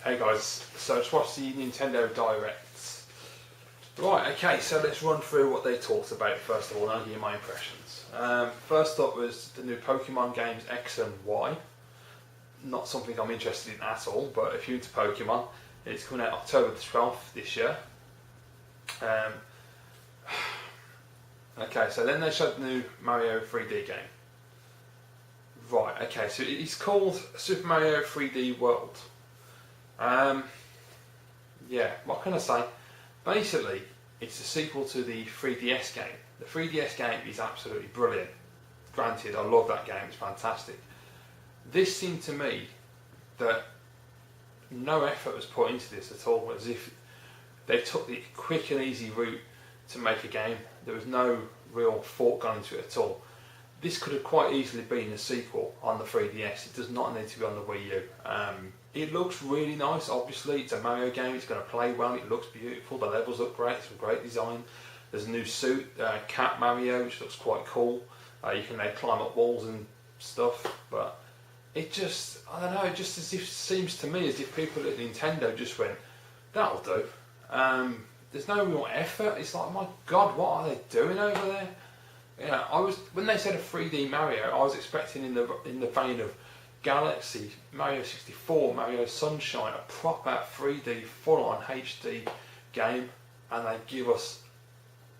Hey guys, so just watched the Nintendo Direct. Right, okay, so let's run through what they talked about first of all, and I'll give you my impressions. First up was the new Pokemon games X and Y. Not something I'm interested in at all, but if you're into Pokemon, it's coming out October the 12th this year. Okay, so then they showed the new Mario 3D game. Right, okay, so it's called Super Mario 3D World. Yeah, what can I say? Basically, it's a sequel to the 3DS game. The 3DS game is absolutely brilliant. Granted, I love that game, it's fantastic. This seemed to me that no effort was put into this at all, as if they took the quick and easy route to make a game. There was no real thought gone into it at all. This could have quite easily been a sequel on the 3DS. It does not need to be on the Wii U. It looks really nice, obviously. It's a Mario game, it's going to play well, it looks beautiful, the levels look great, some great design. There's a new suit, Cat Mario, which looks quite cool. You can climb up walls and stuff, but it just, I don't know, it just seems to me as if people at Nintendo just went, that'll do. There's no real effort. It's like, my God, what are they doing over there? Yeah, when they said a 3D Mario, I was expecting in the vein of Galaxy, Mario 64, Mario Sunshine, a proper 3D full-on HD game, and they give us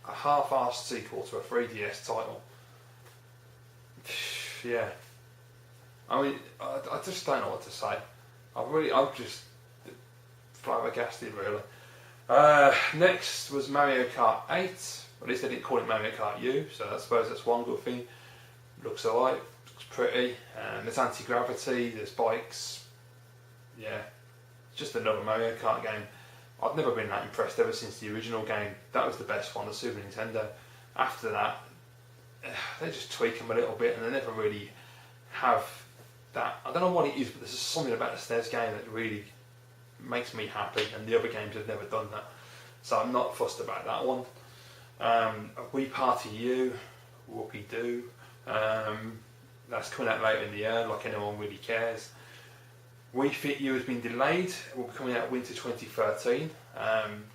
a half-assed sequel to a 3DS title. Yeah, I mean, I just don't know what to say. I'm just flabbergasted, really. Next was Mario Kart 8. At least they didn't call it Mario Kart U, so I suppose that's one good thing. Looks alright, looks pretty. There's anti-gravity, there's bikes. Yeah, it's just another Mario Kart game. I've never been that impressed ever since the original game. That was the best one, the Super Nintendo. After that, they just tweak them a little bit and they never really have that. I don't know what it is, but there's just something about the SNES game that really makes me happy, and the other games have never done that. So I'm not fussed about that one. Wii Party U, whoopie-doo. That's coming out later in the year, like anyone really cares. Wii Fit U has been delayed, it will be coming out winter 2013.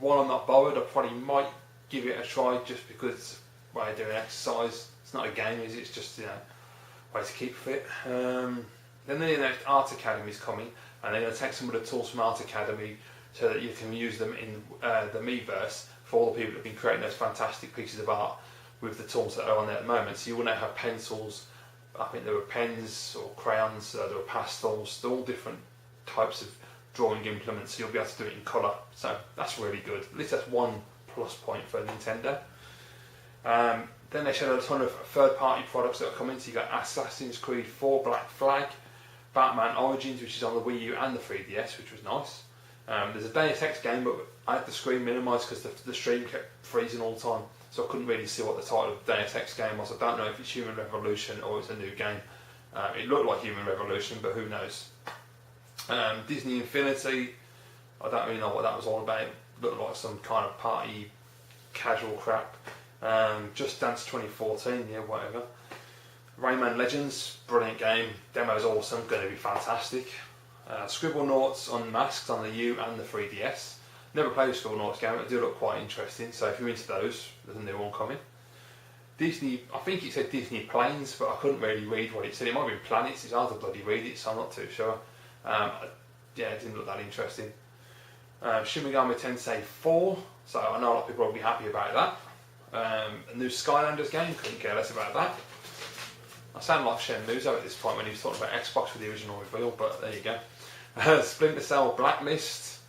While I'm not bothered, I probably might give it a try just because it's a way of doing exercise. It's not a game, is it? It's just, a way to keep fit. Then the next Art Academy is coming, and they're going to take some of the tools from Art Academy so that you can use them in the Miiverse for all the people that have been creating those fantastic pieces of art with the tools that are on there at the moment. So you will now have pencils, I think there were pens or crayons, there were pastels, they're all different types of drawing implements, so you'll be able to do it in colour. So that's really good. At least that's one plus point for Nintendo. Then they showed a ton of third-party products that are coming. So you got Assassin's Creed 4 Black Flag, Batman Origins, which is on the Wii U and the 3DS, which was nice. There's a Deus Ex game, but I had the screen minimised because the stream kept freezing all the time, so I couldn't really see what the title of the Deus Ex game was. I don't know if it's Human Revolution or it's a new game. It looked like Human Revolution, but who knows. Disney Infinity, I don't really know what that was all about. It looked like some kind of party casual crap. Just Dance 2014, yeah, whatever. Rayman Legends, brilliant game, demo's awesome, going to be fantastic. Scribblenauts Unmasked on the U and the 3DS. Never played a Scribblenauts game, but it do look quite interesting, so if you're into those, there's a new one coming. Disney, I think it said Disney Planes, but I couldn't really read what it said. It might be Planets, it's hard to bloody read it, so I'm not too sure. Yeah, it didn't look that interesting. Shin Megami Tensei 4, so I know a lot of people will be happy about that. A new Skylanders game, couldn't care less about that. I sound like Shen Muzo at this point when he was talking about Xbox with the original reveal, but there you go. Splinter Cell Blacklist,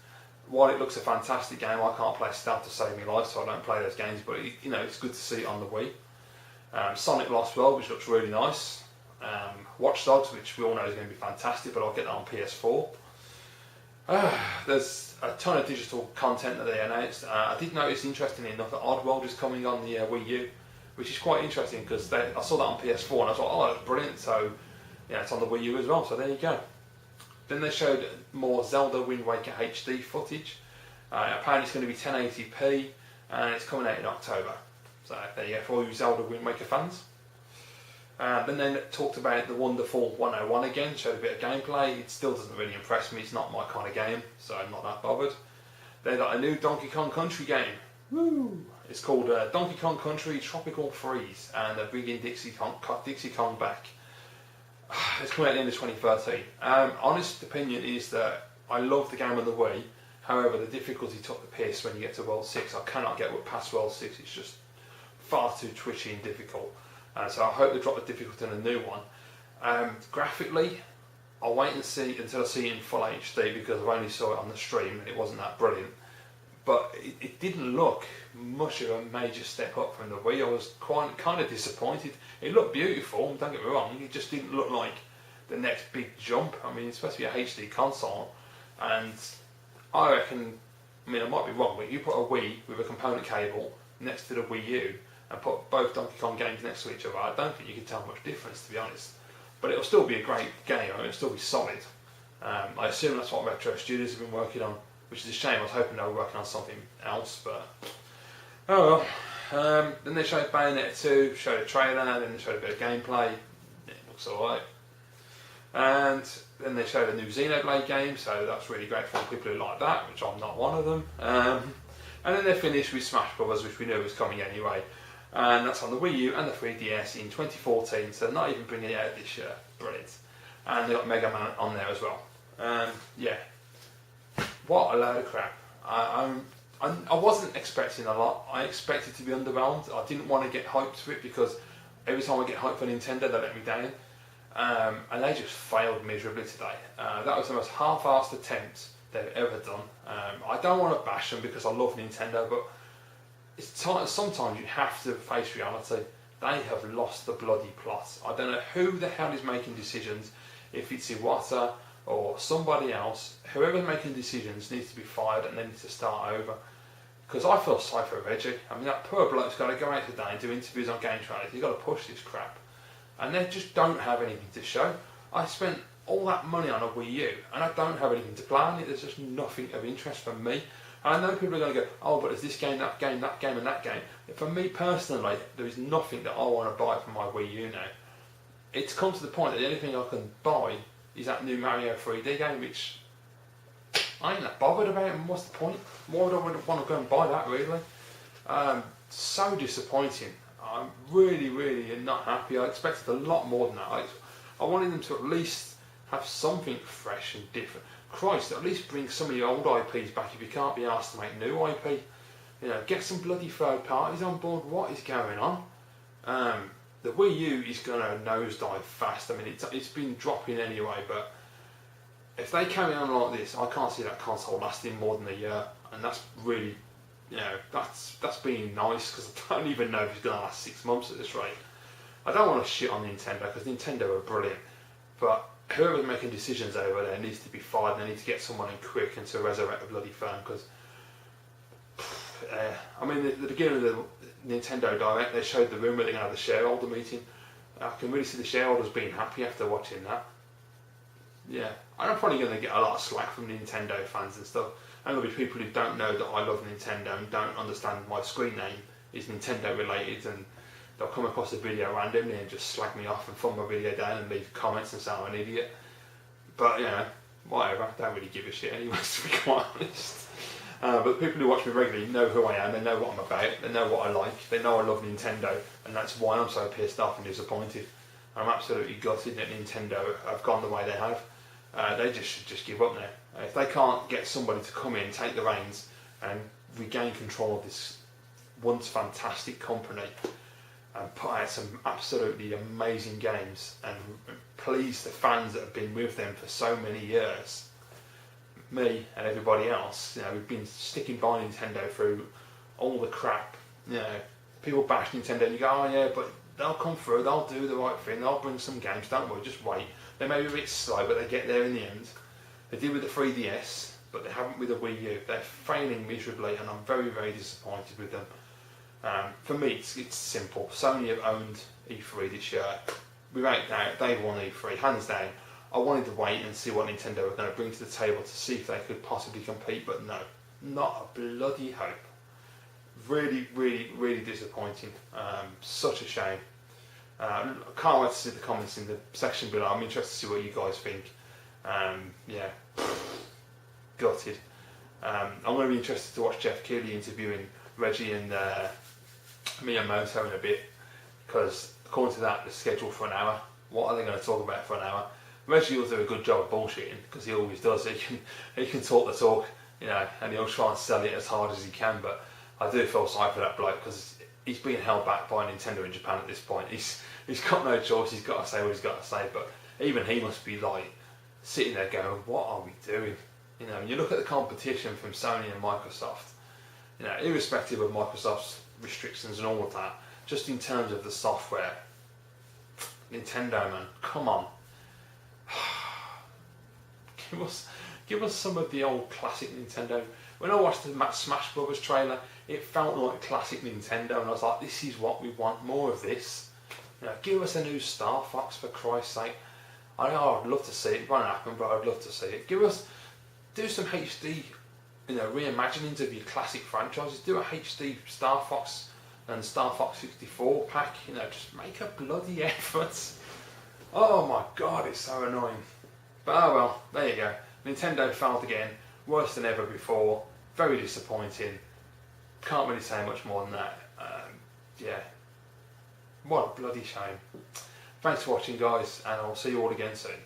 while it looks a fantastic game, I can't play Stealth to save my life, so I don't play those games, but it's good to see it on the Wii. Sonic Lost World, which looks really nice. Watch Dogs, which we all know is going to be fantastic, but I'll get that on PS4. There's a ton of digital content that they announced. I did notice, interestingly enough, that Oddworld is coming on the Wii U, which is quite interesting because I saw that on PS4 and I thought, oh, that's brilliant. So, yeah, it's on the Wii U as well. So there you go. Then they showed more Zelda Wind Waker HD footage. Apparently it's going to be 1080p and it's coming out in October. So there you go for all you Zelda Wind Waker fans. Then they talked about the wonderful 101 again, showed a bit of gameplay. It still doesn't really impress me, it's not my kind of game, so I'm not that bothered. They got a new Donkey Kong Country game. Woo! It's called Donkey Kong Country Tropical Freeze, and they're bringing Dixie Kong back. It's coming out at the end of 2013. Honest opinion is that I love the game on the Wii, however the difficulty took the piss when you get to World 6. I cannot get past World 6, it's just far too twitchy and difficult. So I hope they drop the difficulty in a new one. Graphically, I'll wait and see until I see it in full HD because I've only saw it on the stream and it wasn't that brilliant. But it didn't look much of a major step up from the Wii. I was kind of disappointed. It looked beautiful, don't get me wrong, it just didn't look like the next big jump. I mean, it's supposed to be a HD console, and I reckon, I mean I might be wrong, but you put a Wii with a component cable next to the Wii U and put both Donkey Kong games next to each other, I don't think you can tell much difference, to be honest. But it'll still be a great game, I mean, it'll still be solid. I assume that's what Retro Studios have been working on, which is a shame. I was hoping they were working on something else, but oh well. Then they showed Bayonetta 2, showed a trailer, then they showed a bit of gameplay. It looks alright. And then they showed a new Xenoblade game, so that's really great for people who like that, which I'm not one of them. And then they finished with Smash Brothers, which we knew was coming anyway. And that's on the Wii U and the 3DS in 2014, so they're not even bringing it out this year. Brilliant. And they got Mega Man on there as well. Yeah. What a load of crap. I wasn't expecting a lot. I expected to be underwhelmed. I didn't want to get hyped for it because every time I get hyped for Nintendo, they let me down. And they just failed miserably today. That was the most half-assed attempt they've ever done. I don't want to bash them because I love Nintendo, but sometimes you have to face reality. They have lost the bloody plot. I don't know who the hell is making decisions, if it's Iwata or somebody else. Whoever's making decisions needs to be fired and they need to start over. Because I feel sorry for Reggie. I mean, that poor bloke's got to go out today and do interviews on game trailers. He's got to push this crap. And they just don't have anything to show. I spent all that money on a Wii U and I don't have anything to play on it. There's just nothing of interest for me. And I know people are going to go, oh, but there's this game, that game, that game and that game. For me personally, there is nothing that I want to buy for my Wii U now. It's come to the point that the only thing I can buy is that new Mario 3D game, which I ain't that bothered about, and what's the point? Why would I want to go and buy that, really? So disappointing. I'm really, really not happy. I expected a lot more than that. I wanted them to at least have something fresh and different. Christ, at least bring some of your old IPs back if you can't be asked to make new IP. You know, get some bloody third parties on board. What is going on? The Wii U is going to nosedive fast. I mean, it's been dropping anyway, but if they carry on like this, I can't see that console lasting more than a year, and that's really, you know, that's being nice, because I don't even know if it's going to last 6 months at this rate. I don't want to shit on Nintendo, because Nintendo are brilliant, but whoever's making decisions over there needs to be fired. They need to get someone in quick and to resurrect the bloody firm, because I mean, at the beginning of the Nintendo Direct, they showed the room where they're going to have the shareholder meeting. I can really see the shareholders being happy after watching that. Yeah, I'm probably going to get a lot of slack from Nintendo fans and stuff. And there'll be people who don't know that I love Nintendo and don't understand my screen name is Nintendo related, and they'll come across the video randomly and just slag me off and thumb my video down and leave comments and say I'm an idiot. But, you know, whatever, I don't really give a shit anyway, to be quite honest. But people who watch me regularly know who I am, they know what I'm about, they know what I like, they know I love Nintendo, and that's why I'm so pissed off and disappointed. I'm absolutely gutted that Nintendo have gone the way they have. They should just give up now. If they can't get somebody to come in, take the reins, and regain control of this once fantastic company, and put out some absolutely amazing games, and please the fans that have been with them for so many years, me and everybody else, you know, we've been sticking by Nintendo through all the crap. You know, people bash Nintendo and you go, oh yeah, but they'll come through, they'll do the right thing, they'll bring some games, don't worry, just wait. They may be a bit slow, but they get there in the end. They did with the 3DS, but they haven't with the Wii U. They're failing miserably, and I'm very, very disappointed with them. For me, it's simple. Sony have owned E3 this year. Without doubt, they've won E3, hands down. I wanted to wait and see what Nintendo were going to bring to the table to see if they could possibly compete, but no, not a bloody hope. Really, really, really disappointing. Such a shame. Can't wait to see the comments in the section below. I'm interested to see what you guys think. Yeah, gutted. I'm going to be interested to watch Jeff Keighley interviewing Reggie and Miyamoto in a bit, because according to that, they're scheduled for an hour. What are they going to talk about for an hour? Reggie will do a good job of bullshitting, because he always does. He can talk the talk, you know, and he'll try and sell it as hard as he can. But I do feel sorry for that bloke, because he's being held back by Nintendo in Japan at this point. He's got no choice. He's got to say what he's got to say. But even he must be like sitting there going, "What are we doing?" You know, when you look at the competition from Sony and Microsoft, you know, irrespective of Microsoft's restrictions and all of that, just in terms of the software, Nintendo, man, come on. Give us some of the old classic Nintendo. When I watched the Smash Brothers trailer, it felt like classic Nintendo, and I was like, this is what we want, more of this. You know, give us a new Star Fox, for Christ's sake. I know I'd love to see it. It won't happen, but I'd love to see it. Do some HD, you know, reimaginings of your classic franchises. Do a HD Star Fox and Star Fox 64 pack. You know, just make a bloody effort. Oh my god, it's so annoying. But oh well, there you go. Nintendo failed again, worse than ever before. Very disappointing. Can't really say much more than that. Yeah, what a bloody shame. Thanks for watching, guys, and I'll see you all again soon.